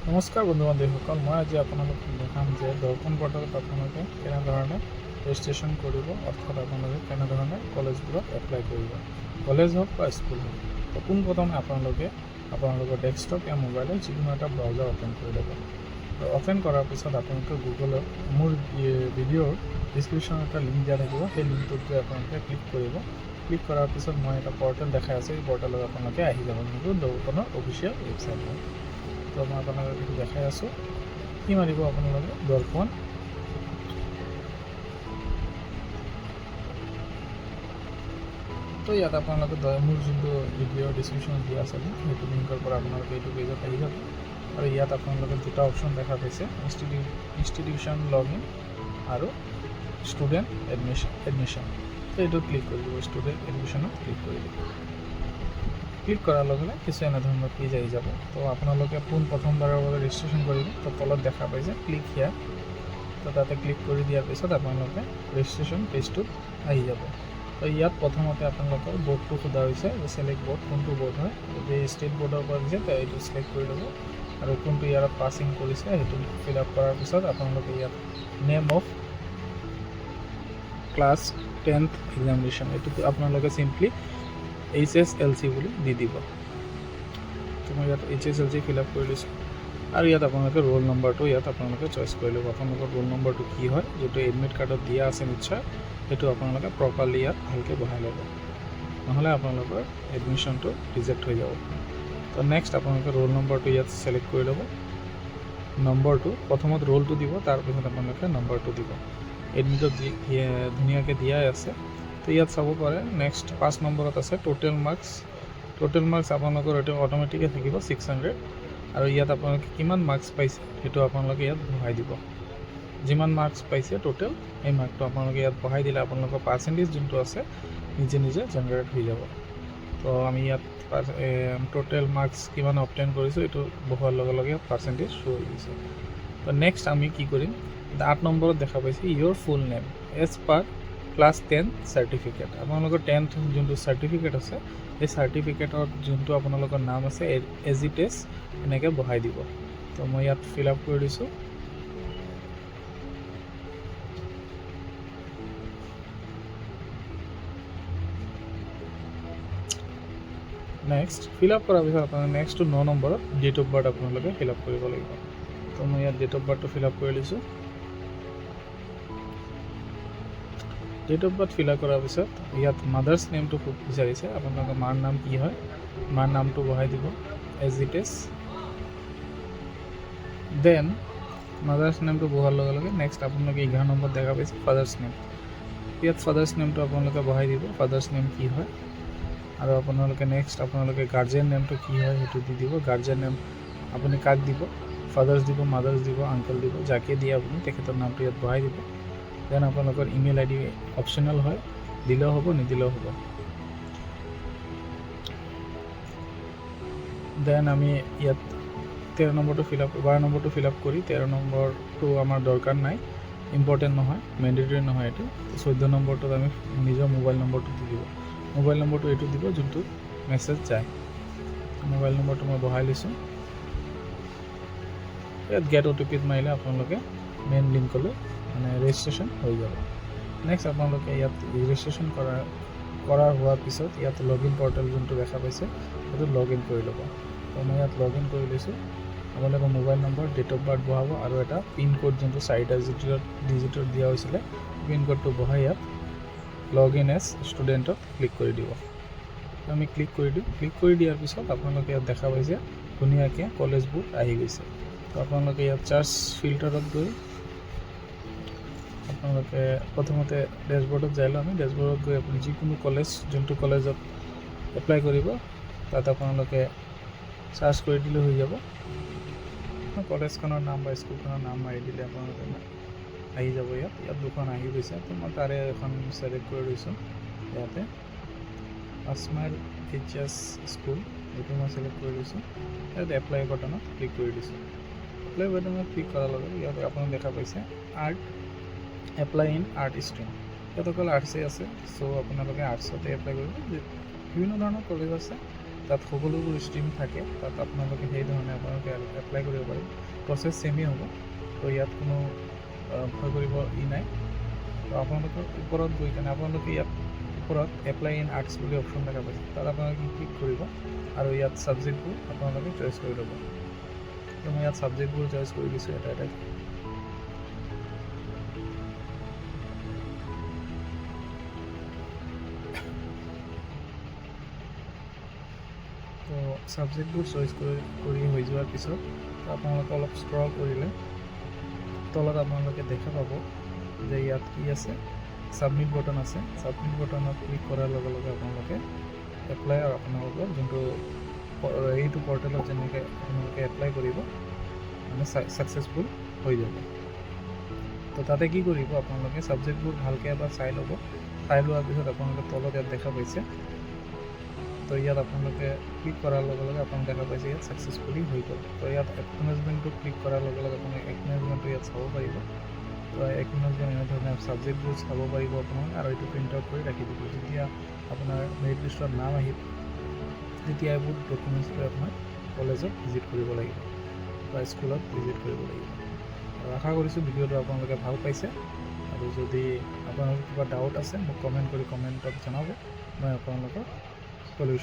নমস্কাৰ বন্ধু বান্ধৱীসকল, মই আজি আপোনালোকক দেখাম যে দৰ্পণ পৰ্টেলত আপোনালোকে কেনেধৰণে ৰেজিষ্ট্ৰেশ্যন কৰিব, অৰ্থাৎ আপোনালোকে কেনেধৰণে কলেজবোৰত এপ্লাই কৰিব, কলেজ হওক বা স্কুল হওক। তো পোনপ্ৰথমে আপোনালোকৰ ডেস্কটপ বা মোবাইলত যিকোনো এটা ব্ৰাউজাৰ অ'পেন কৰি ল'ব। অ'পেন কৰাৰ পিছত আপোনালোকে গুগলত মোৰ ভিডিঅ'ৰ ডিছক্ৰিপশ্যনত এটা লিংক দিয়া থাকিব, সেই লিংকটোত গৈ আপোনালোকে ক্লিক কৰিব। ক্লিক কৰাৰ পিছত মই এটা পৰ্টেল দেখাই আছে, এই পৰ্টেলত আপোনালোকে আহি যাব, যোনটো দৰ্পণৰ অফিচিয়েল ৱেবছাইট হয়। তো মই আপোনালোকক দেখাই আছোঁ, কি মাৰিব আপোনালোকে দৰ্পণ। তো ইয়াত আপোনালোকে মোৰ যোনটো ভিডিঅ'ৰ ডিছক্ৰিপশ্যনত দিয়া আছে সেইটো লিংকৰ পৰা আপোনালোকে এইটো পেজত আহি যাব। আৰু ইয়াত আপোনালোকে দুটা অপশ্যন দেখা পাইছে, ইনষ্টিটিউশ্যন লগ ইন আৰু ষ্টুডেণ্ট এডমিশ্যন। তো এইটো ক্লিক কৰি দিব, ষ্টুডেণ্ট এডমিশ্যনত ক্লিক কৰি দিব। ক্লিক কৰাৰ লগে লগে কিছু এনেধৰণৰ পেজ আহি যাব। তো আপোনালোকে প্ৰথমবাৰৰ বাবে ৰেজিষ্ট্ৰেশ্যন কৰিব, তো তলত দেখা পাইছে ক্লিক হিয়াৰ। তো তাতে ক্লিক কৰি দিয়াৰ পিছত আপোনালোকে ৰেজিষ্ট্ৰেশ্যন পেজটোত আহি যাব। তো ইয়াত প্ৰথমতে আপোনালোকৰ বৰ্ডটো সোধা হৈছে, ছিলেক্ট বৰ্ড, কোনটো বৰ্ড হয়। যদি ষ্টেট বৰ্ডৰ পৰা দিছে তো এইটো ছিলেক্ট কৰি ল'ব, আৰু কোনটো ইয়াৰত পাছিং কৰিছে সেইটো ফিল আপ কৰাৰ পিছত আপোনালোকে ইয়াত name of class 10th examination, এইটো আপোনালোকে চিম্পলি HSLC বুলি দি দিব। তো মই ইয়াত HSLC ফিল আপ কৰি লৈছোঁ, আৰু ইয়াত আপোনালোকে ৰোল নম্বৰটো ইয়াত আপোনালোকে চইচ কৰি ল'ব। আপোনালোকৰ ৰোল নম্বৰটো কি হয়, যিটো এডমিট কাৰ্ডত দিয়া আছে নিশ্চয়, সেইটো আপোনালোকে প্ৰপাৰলি ইয়াত ভালকৈ বহাই ল'ব, নহ'লে আপোনালোকৰ এডমিশ্যনটো ৰিজেক্ট হৈ যাব। তো নেক্সট আপোনালোকে ৰোল নম্বৰটো ইয়াত ছিলেক্ট কৰি ল'ব। নম্বৰটো প্ৰথমত ৰোলটো দিব, তাৰপিছত আপোনালোকে নম্বৰটো দিব। এডমিটত ধুনীয়াকৈ দিয়াই আছে। তো ইয়াত চাব পাৰে নেক্সট 5 নম্বৰত আছে টোটেল মাৰ্কছ। টোটেল মাৰ্কছ আপোনালোকৰ এইটো অট'মেটিকৈ থাকিব 600, আৰু ইয়াত আপোনালোকে কিমান মাৰ্কছ পাইছে সেইটো আপোনালোকে ইয়াত বহাই দিব। যিমান মাৰ্কছ পাইছে টোটেল, এই মাৰ্কটো আপোনালোকে ইয়াত বহাই দিলে আপোনালোকৰ পাৰ্চেণ্টেজ যোনটো আছে নিজে নিজে জেনেৰেট হৈ যাব। তো আমি ইয়াত টোটেল মাৰ্কছ কিমান অবটেইন কৰিছোঁ এইটো বহোৱাৰ লগে লগে পাৰ্চেণ্টেজ শ্ব' হৈ গৈছে। তো নেক্সট আমি কি কৰিম, 8 নম্বৰত দেখা পাইছে ইয়'ৰ full name as per class 10 certificate. আপোনালোকৰ 10th যোনটো চাৰ্টিফিকেট আছে, এই চাৰ্টিফিকেটত যোনটো আপোনালোকৰ নাম আছে এজ ইট ইজ এনেকৈ বহাই দিব। তো মই ইয়াত ফিল আপ কৰি দিছোঁ। নেক্সট ফিল আপ কৰাৰ পিছত আপোনালোকে নেক্সটটো 9 নম্বৰত ডেট অফ বাৰ্থ আপোনালোকে ফিল আপ কৰিব লাগিব। তো মই ইয়াত ডেট অফ বাৰ্থটো ফিল আপ কৰি লৈছোঁ। Date of birth fill up কৰাৰ পিছত ইয়াত মাদাৰ্ছ নেমটো খুব বিচাৰিছে, আপোনালোকৰ মাৰ নাম কি হয়, মাৰ নামটো বহাই দিব as it is. Then mother's নেমটো বহোৱাৰ লগে লগে নেক্সট আপোনালোকে 11 নম্বৰত দেখা পাইছে ফাদাৰ্ছ নেম। ইয়াত ফাদাৰ্ছ নেমটো আপোনালোকে বহাই দিব, ফাদাৰ্ছ নেম কি হয়। আৰু আপোনালোকে নেক্সট আপোনালোকে গাৰ্জেন নেমটো কি হয় সেইটো দি দিব। গাৰ্জেন নেম আপুনি কাক দিব, ফাদাৰ্ছ দিব, মাদাৰ্ছ দিব, আংকল দিব, যাকে দিয়ে আপুনি তেখেতৰ নামটো ইয়াত বহাই দিব। দেন আপোনালোকৰ ইমেইল ID অপশ্যনেল হয়, দিলেও হ'ব নিদিলেও হ'ব। দেন আমি ইয়াত 13 নম্বৰটো ফিল আপ 12 নম্বৰটো ফিল আপ কৰি 13 নম্বৰটো আমাৰ দৰকাৰ নাই, ইম্পৰ্টেণ্ট নহয়, মেণ্ডেটৰী নহয় এইটো। 14 নম্বৰটোত আমি নিজৰ মোবাইল নম্বৰটো দি দিব। মোবাইল নম্বৰটো এইটো দিব যোনটো মেছেজ যায়। মোবাইল নম্বৰটো মই বহাই লৈছোঁ। ইয়াত গেট OTP মাৰিলে আপোনালোকে মেইন লিংকলৈ মানে ৰেজিষ্ট্ৰেশ্যন হৈ যাব। নেক্সট আপোনালোকে ইয়াত ৰেজিষ্ট্ৰেশ্যন কৰাৰ হোৱাৰ পিছত ইয়াত লগ ইন পৰ্টেল যোনটো দেখা পাইছে সেইটো লগ ইন কৰি ল'ব। তো মই ইয়াত লগ ইন কৰি লৈছোঁ। আপোনালোকৰ mobile number, date of birth বহাব, আৰু এটা পিন কোড যোনটো 4টা ডিজিটত দিয়া হৈছিলে পিন কোডটো বহাই ইয়াত লগ ইন এজ ষ্টুডেণ্টত ক্লিক কৰি দিব। আমি ক্লিক কৰি দিওঁ। ক্লিক কৰি দিয়াৰ পিছত আপোনালোকে ইয়াত দেখা পাইছে ধুনীয়াকৈ কলেজবোৰ আহি গৈছে। তো আপোনালোকে ইয়াত চাৰ্চ ফিল্টাৰত গৈ আপোনালোকে প্ৰথমতে ডেছবৰ্ডত যাই লওঁ। আমি ডেছবৰ্ডত গৈ আপুনি যিকোনো কলেজ যোনটো কলেজত এপ্লাই কৰিব তাত আপোনালোকে চাৰ্চ কৰি দিলে হৈ যাব। কলেজখনৰ নাম বা স্কুলখনৰ নাম মাৰি দিলে আপোনালোকে আহি যাব। ইয়াত দুখন আহি গৈছে, তো মই তাৰে এখন ছিলেক্ট কৰি লৈছোঁ। ইয়াতে আছমাইল HS স্কুল এইটো মই ছিলেক্ট কৰি লৈছোঁ। ইয়াত এপ্লাই বাটনত ক্লিক কৰি দিছোঁ। এপ্লাই বাটনত ক্লিক কৰাৰ লগে ইয়াত আপোনালোকে দেখা পাইছে art, apply in art stream. ইয়াত অকল আৰ্টছেই আছে, চ' আপোনালোকে আৰ্টছতে এপ্লাই কৰিব। বিভিন্ন ধৰণৰ কলেজ আছে, তাত সকলোবোৰ ষ্ট্ৰীম থাকে, তাত আপোনালোকে সেই ধৰণে আপোনালোকে এপ্লাই কৰিব পাৰিব। প্ৰচেছ ছেমেই হ'ব, তো ইয়াত কোনো ভয় কৰিব নাই। তো আপোনালোকৰ ওপৰত গৈ কেনে আপোনালোকে ইয়াত ওপৰত এপ্লাই ইন আৰ্টছ বুলি অপশ্যন দেখা পাইছে, তাত আপোনালোকে ক্লিক কৰিব আৰু ইয়াত ছাবজেক্টবোৰ আপোনালোকে চইচ কৰি ল'ব। তো মই ইয়াত ছাবজেক্টবোৰ চইচ কৰি দিছোঁ এটা এটা। তো ছাবজেক্টবোৰ চইচ কৰি হৈ যোৱাৰ পিছত আপোনালোকে অলপ স্ক্ৰল কৰিলে তলত আপোনালোকে দেখা পাব যে ইয়াত কি আছে, ছাবমিট বটন আছে। ছাবমিট বটনত ক্লিক কৰাৰ লগে লগে আপোনালোকে এপ্লাই আৰু আপোনালোকৰ যোনটো এইটো পৰ্টেলত যেনেকৈ আপোনালোকে এপ্লাই কৰিব মানে ছাকচেছফুল হৈ যাব। তো তাতে কি কৰিব, আপোনালোকে ছাবজেক্টবোৰ ভালকৈ এবাৰ চাই ল'ব। চাই লোৱাৰ পিছত আপোনালোকে তলত ইয়াত দেখা পাইছে, তো ইয়াত আপোনালোকে ক্লিক কৰাৰ লগে লগে আপোনালোকে দেখা পাইছে ইয়াত ছাকচেছফুলি হৈ গ'ল। তো ইয়াত একনলেজমেণ্টটো ক্লিক কৰাৰ লগে লগে আপোনালোকে একনলেজমেণ্টটো ইয়াত চাব পাৰিব। তো একনলেজমেণ্ট এনেধৰণে ছাবজেক্টবোৰ চাব পাৰিব আপোনালোকে, আৰু এইটো প্ৰিণ্ট আউট কৰি ৰাখি দিব। যেতিয়া আপোনাৰ মেৰিট লিষ্টৰ নাম আহিব তেতিয়া এইবোৰ ডকুমেণ্টছ লৈ আপোনাৰ কলেজত ভিজিট কৰিব লাগিব বা স্কুলত ভিজিট কৰিব লাগিব। আৰু আশা কৰিছোঁ ভিডিঅ'টো আপোনালোকে ভাল পাইছে, আৰু যদি আপোনালোকৰ কিবা ডাউট আছে মোক কমেণ্টত জনাব, মই আপোনালোকক সলিউশ্যন